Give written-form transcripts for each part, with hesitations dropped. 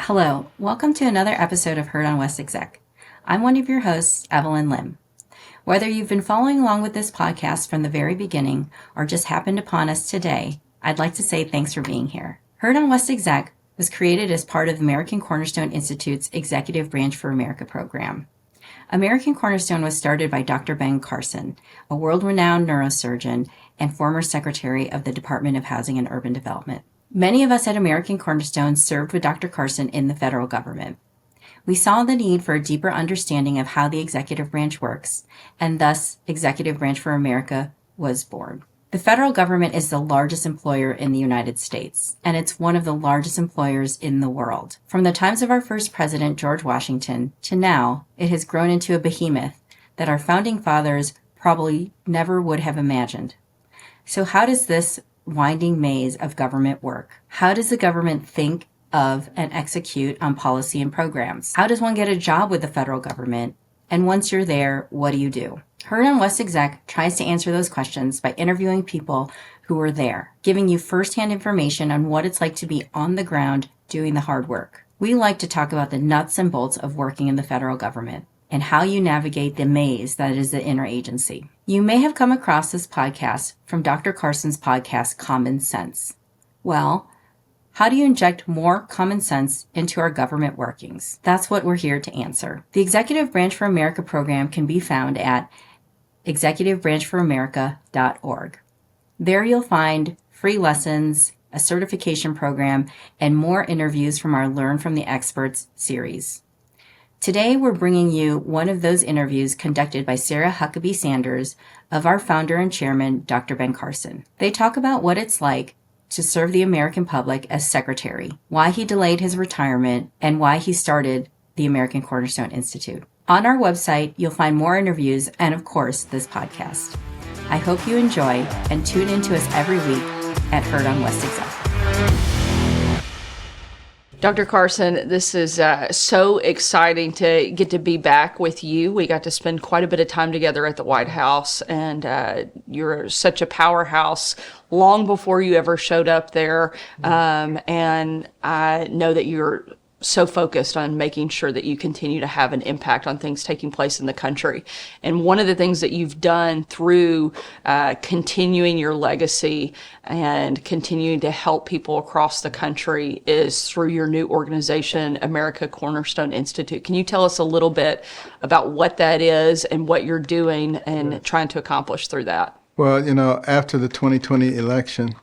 Hello, welcome to another episode of Heard on West Exec. I'm one of your hosts, Evelyn Lim. Whether you've been following along with this podcast from the very beginning or just happened upon us today, I'd like to say thanks for being here. Heard on West Exec was created as part of American Cornerstone Institute's Executive Branch for America program. American Cornerstone was started by Dr. Ben Carson, a world-renowned neurosurgeon and former secretary of the Department of Housing and Urban Development. Many of us at American Cornerstone served with Dr. Carson in the federal government. We saw the need for a deeper understanding of how the executive branch works, and thus Executive Branch for America was born. The federal government is the largest employer in the United States, and it's one of the largest employers in the world. From the times of our first president, George Washington, to now, it has grown into a behemoth that our founding fathers probably never would have imagined. So how does this winding maze of government work? How does the government think of and execute on policy and programs? How does one get a job with the federal government? And once you're there, what do you do? Heard on West Exec tries to answer those questions by interviewing people who were there, giving you firsthand information on what it's like to be on the ground doing the hard work. We like to talk about the nuts and bolts of working in the federal government and how you navigate the maze that is the interagency. You may have come across this podcast from Dr. Carson's podcast, Common Sense. Well, how do you inject more common sense into our government workings? That's what we're here to answer. The Executive Branch for America program can be found at executivebranchforamerica.org. There you'll find free lessons, a certification program, and more interviews from our Learn from the Experts series. Today, we're bringing you one of those interviews conducted by Sarah Huckabee Sanders of our founder and chairman, Dr. Ben Carson. They talk about what it's like to serve the American public as secretary, why he delayed his retirement, and why he started the American Cornerstone Institute. On our website, you'll find more interviews and, of course, this podcast. I hope you enjoy and tune in to us every week at Heard on West Exec. Dr. Carson, this is so exciting to get to be back with you. We got to spend quite a bit of time together at the White House, and you're such a powerhouse long before you ever showed up there. And I know that you're so focused on making sure that you continue to have an impact on things taking place in the country. And one of the things that you've done through continuing your legacy and continuing to help people across the country is through your new organization, American Cornerstone Institute. Can you tell us a little bit about what that is and what you're doing and trying to accomplish through that? Well, after the 2020 election,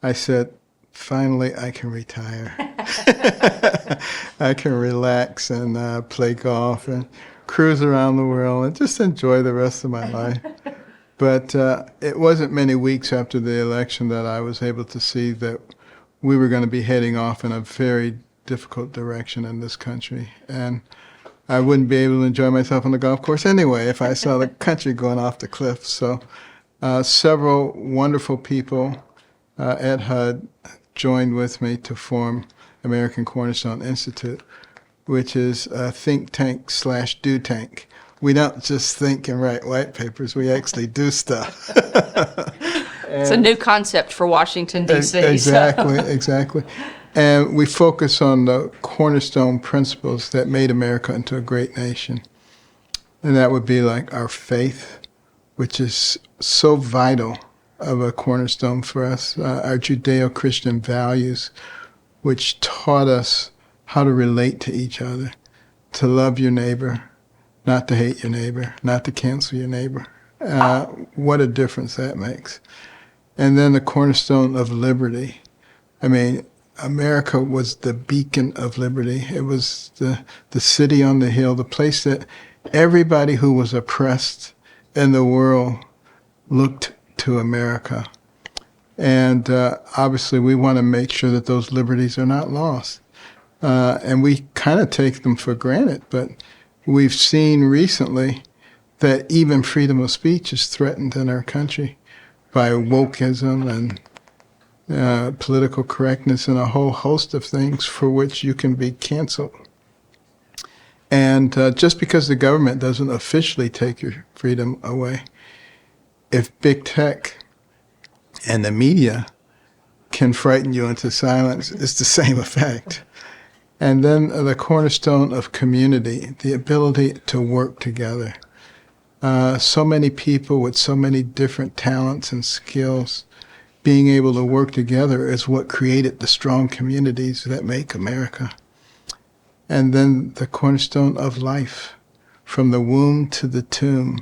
I said, finally, I can retire. I can relax and play golf and cruise around the world and just enjoy the rest of my life. But it wasn't many weeks after the election that I was able to see that we were going to be heading off in a very difficult direction in this country. And I wouldn't be able to enjoy myself on the golf course anyway if I saw the country going off the cliff. So several wonderful people at HUD joined with me to form American Cornerstone Institute, which is a think tank / do tank. We don't just think and write white papers, we actually do stuff. It's a new concept for Washington, D.C. Exactly. And we focus on the cornerstone principles that made America into a great nation. And that would be like our faith, which is so vital of a cornerstone for us, our Judeo-Christian values, which taught us how to relate to each other, to love your neighbor, not to hate your neighbor, not to cancel your neighbor. What a difference that makes. And then the cornerstone of liberty. I mean, America was the beacon of liberty. It was the city on the hill, the place that everybody who was oppressed in the world looked to America. And obviously we want to make sure that those liberties are not lost. And we kind of take them for granted, but we've seen recently that even freedom of speech is threatened in our country by wokeism and political correctness and a whole host of things for which you can be canceled. And just because the government doesn't officially take your freedom away, if big tech and the media can frighten you into silence, it's the same effect. And then the cornerstone of community, the ability to work together. So many people with so many different talents and skills, being able to work together is what created the strong communities that make America. And then the cornerstone of life, from the womb to the tomb.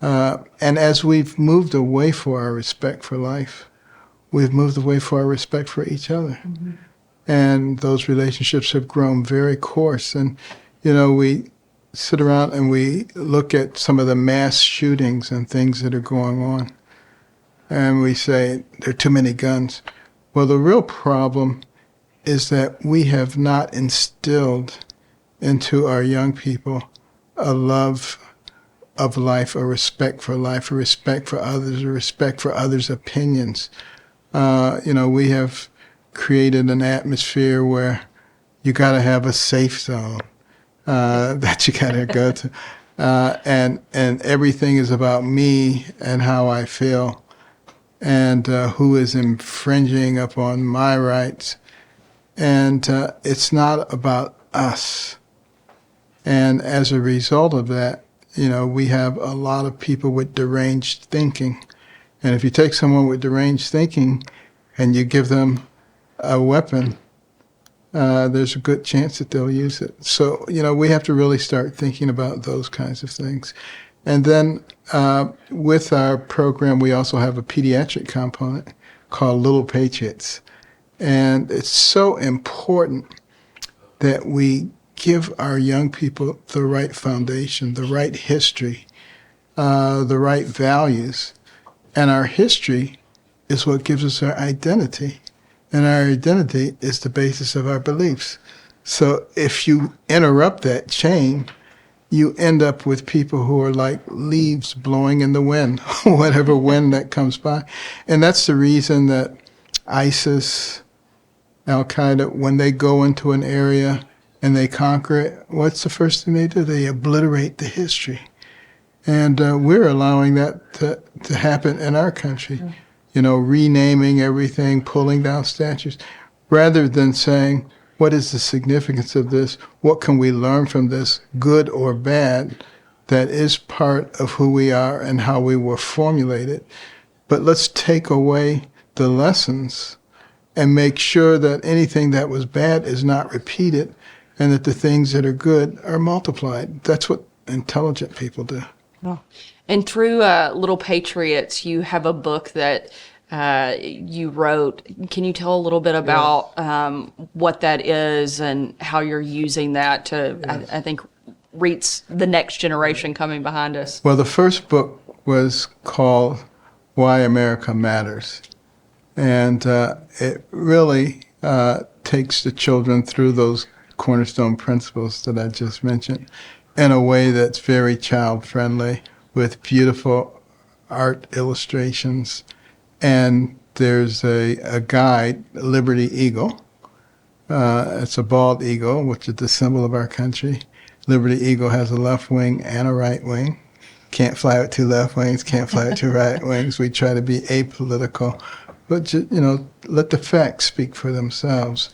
And as we've moved away for our respect for life, we've moved away for our respect for each other. Mm-hmm. And those relationships have grown very coarse. And, we sit around and we look at some of the mass shootings and things that are going on. And we say, there are too many guns. Well, the real problem is that we have not instilled into our young people a love of life, a respect for life, a respect for others, a respect for others' opinions. We have created an atmosphere where you got to have a safe zone that you got to go to. And everything is about me and how I feel and who is infringing upon my rights. And it's not about us. And as a result of that, we have a lot of people with deranged thinking. And if you take someone with deranged thinking and you give them a weapon, there's a good chance that they'll use it. So, we have to really start thinking about those kinds of things. And then with our program, we also have a pediatric component called Little Patriots. And it's so important that we give our young people the right foundation, the right history, the right values. And our history is what gives us our identity. And our identity is the basis of our beliefs. So if you interrupt that chain, you end up with people who are like leaves blowing in the wind, whatever wind that comes by. And that's the reason that ISIS, Al-Qaeda, when they go into an area and they conquer it, what's the first thing they do? They obliterate the history. And we're allowing that to happen in our country. Renaming everything, pulling down statues, rather than saying, what is the significance of this? What can we learn from this, good or bad, that is part of who we are and how we were formulated? But let's take away the lessons and make sure that anything that was bad is not repeated and that the things that are good are multiplied. That's what intelligent people do. Oh. And through Little Patriots, you have a book that you wrote. Can you tell a little bit about what that is and how you're using that to, I think, reach the next generation coming behind us? Well, the first book was called Why America Matters. And it really takes the children through those cornerstone principles that I just mentioned in a way that's very child-friendly, with beautiful art illustrations. And there's a guide, Liberty Eagle. It's a bald eagle, which is the symbol of our country. Liberty Eagle has a left wing and a right wing. Can't fly with two left wings, can't fly with two right wings. We try to be apolitical. But, let the facts speak for themselves.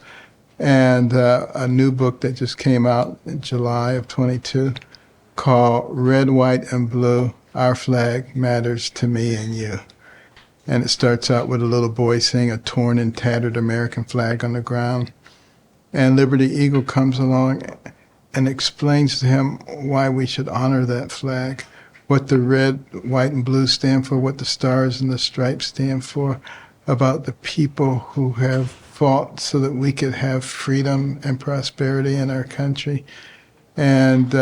And a new book that just came out in July of 22 called Red, White, and Blue, Our Flag Matters to Me and You. And it starts out with a little boy seeing a torn and tattered American flag on the ground. And Liberty Eagle comes along and explains to him why we should honor that flag, what the red, white, and blue stand for, what the stars and the stripes stand for, about the people who have fought so that we could have freedom and prosperity in our country. And,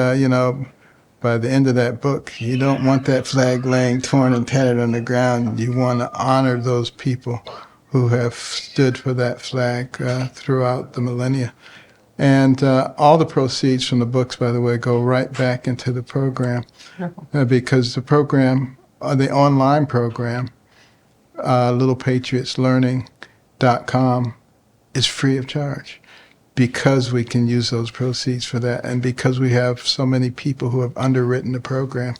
by the end of that book, you don't want that flag laying torn and tattered on the ground. You want to honor those people who have stood for that flag throughout the millennia. And all the proceeds from the books, by the way, go right back into the program because the program, the online program, littlepatriotslearning.com, is free of charge, because we can use those proceeds for that, and because we have so many people who have underwritten the program,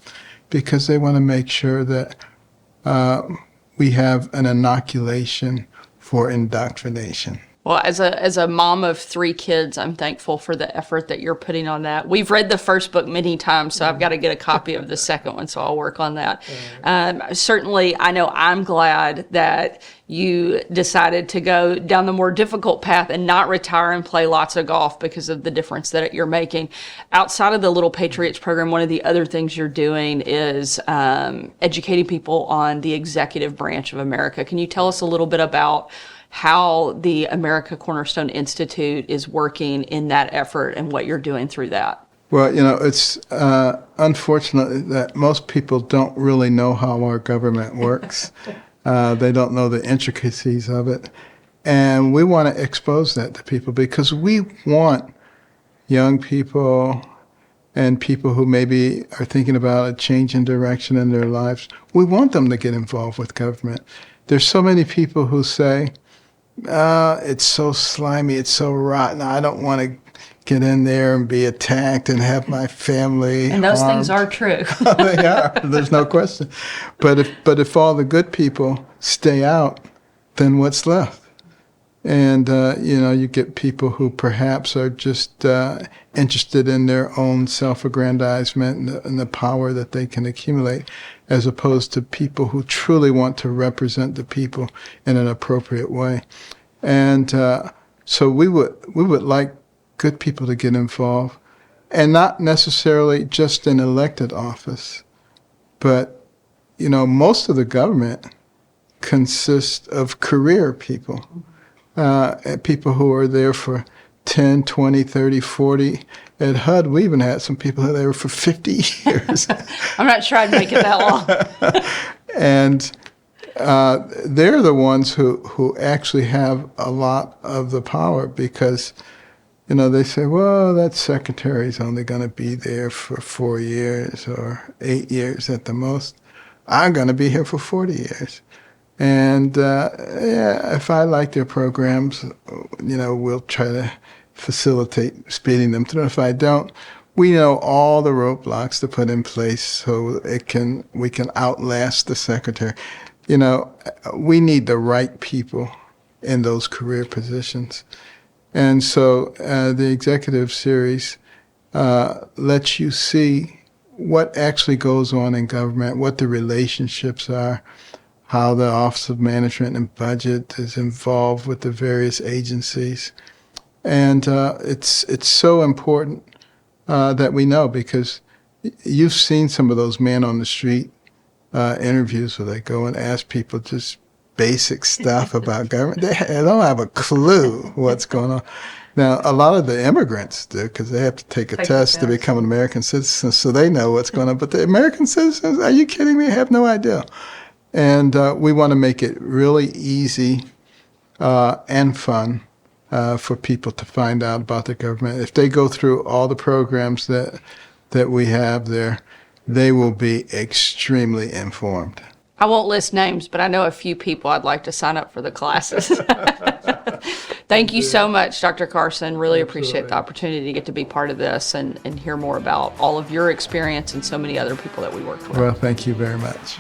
because they want to make sure that we have an inoculation for indoctrination. Well, as a mom of 3 kids, I'm thankful for the effort that you're putting on that. We've read the first book many times, so I've got to get a copy of the second one, so I'll work on that. Certainly, I know I'm glad that you decided to go down the more difficult path and not retire and play lots of golf because of the difference that you're making. Outside of the Little Patriots program, one of the other things you're doing is educating people on the executive branch of America. Can you tell us a little bit about how the American Cornerstone Institute is working in that effort and what you're doing through that? Well, it's unfortunate that most people don't really know how our government works. They don't know the intricacies of it. And we want to expose that to people because we want young people and people who maybe are thinking about a change in direction in their lives. We want them to get involved with government. There's so many people who say, it's so slimy, it's so rotten, I don't want to get in there and be attacked and have my family And those harmed. things are true. They are, there's no question. But if all the good people stay out, then what's left? And, you get people who perhaps are just interested in their own self-aggrandizement and the power that they can accumulate, as opposed to people who truly want to represent the people in an appropriate way. And so we would like good people to get involved, and not necessarily just in elected office, but, most of the government consists of career people. People who are there for 10, 20, 30, 40. At HUD, we even had some people who were there for 50 years. I'm not sure I'd make it that long. And they're the ones who actually have a lot of the power because, they say, well, that secretary's only going to be there for 4 years or 8 years at the most. I'm going to be here for 40 years. And if I like their programs, we'll try to facilitate speeding them through. If I don't, we know all the roadblocks to put in place so we can outlast the secretary. We need the right people in those career positions. And so the executive series lets you see what actually goes on in government, what the relationships are, how the Office of Management and Budget is involved with the various agencies. And it's so important that we know, because you've seen some of those man on the street interviews where they go and ask people just basic stuff about government. They don't have a clue what's going on. Now, a lot of the immigrants do, because they have to take a test to become an American citizen, so they know what's going on. But the American citizens, are you kidding me? Have no idea. And we want to make it really easy and fun for people to find out about the government. If they go through all the programs that we have there, they will be extremely informed. I won't list names, but I know a few people I'd like to sign up for the classes. Thank you so much, Dr. Carson. Really appreciate the opportunity to get to be part of this and hear more about all of your experience and so many other people that we work with. Well, thank you very much.